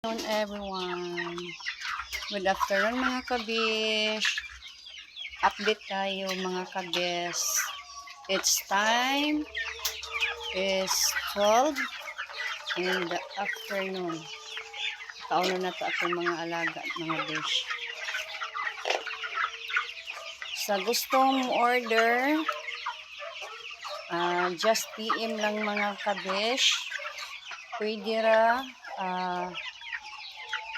Everyone. Good afternoon mga kabish. Update tayo mga kabis. It's time is 12 in the afternoon. Kauno na to akong mga alaga mga bish. Sa gustong order, just PM lang mga kabish. Pwede ra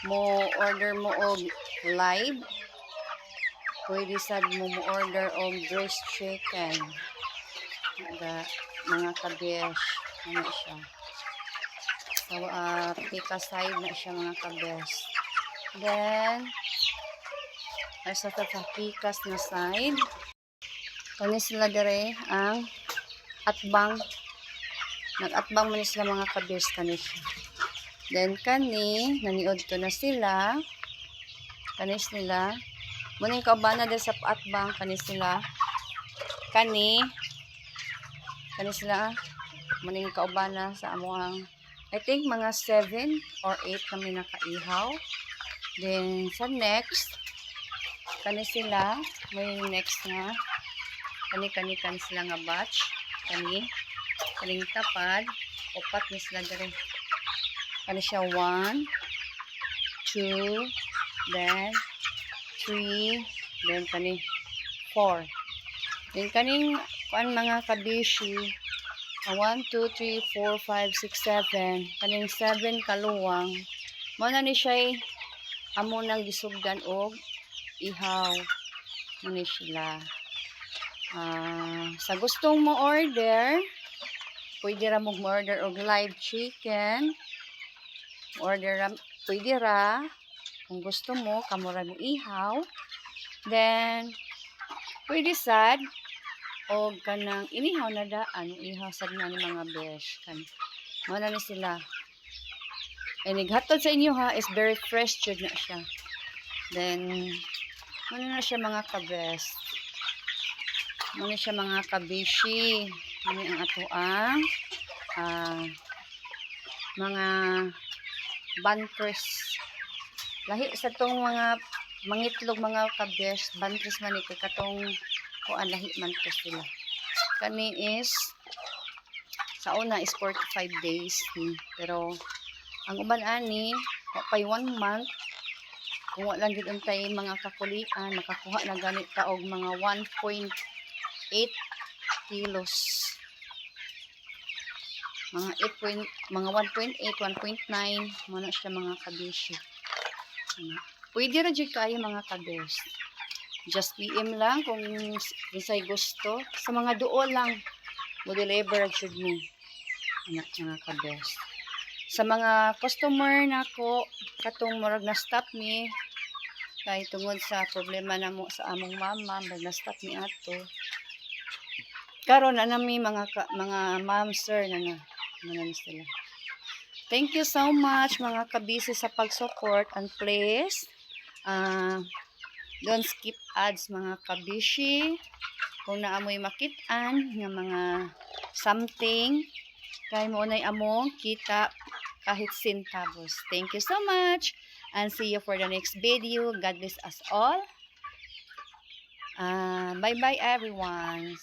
mo order mo og live, pwede sad mo order og dressed chicken mga kabesh. Ano siya, so pika side na siya mga kabesh. Then asa sa pikas na side kani sila dire ang atbang, nag-atbang mo sila mga kabesh kani siya. Then kani naniod to na sila, kanis nila muning kaubana din sa atbang, kanis sila kani sila muning kaubana sa amuang I think mga 7 or 8 kami nakaihaw. Then sa next kani sila may next nga kani sila nga batch, kaning tapad upat ni sila dire. Kani siya 1, 2, then 3, then kani 4. Then kaning kuan mga kabishi, 1, 2, 3, 4, 5, 6, 7. Kaning 7 kaluwang. Mao na ni siya amo nang gisugdan og ihaw. Muni sila. Sa gustong mo order, pwede ra mo order og live chicken. Pwede ra kung gusto mo kamura mo ihaw. Then pwede sad o kanang inihaw na daan ihaw sad na ni mga besh kan mo na ni sila. And naghatod sa inyo ha is very fresh jud na siya. Then ano na siya mga kabes, ano na siya mga kabishi, ano ang ato ang mga banters. Lahi sa tong mga mangitlog mga kabes, banters man ito katong kuan lahi man to sila. Kani is sa una is 45 days pero ang uban ani pay 1 month. Kung wala gid untay mga kakulian makakuha na ganit ka og mga 1.8 kilos. Mga 1.8, 1.9 mo na siya mga kabishi. Pwede ra jud kayo mga kabes. Just PM lang kung isay gusto. Sa mga duol lang mo deliver jud mi. Mga kabes. Sa mga customer nako katong murag na stop mi kay tungod sa problema namo sa among mama, na stop mi ato. Karon na nami mga ma'am sir na sila. Thank you so much mga kabisi sa pag-support, and please don't skip ads mga kabishi. Kung naamoy makit-an nga mga something kay mo nay among kita kahit centavos. Thank you so much and see you for the next video. God bless us all. Bye bye everyone.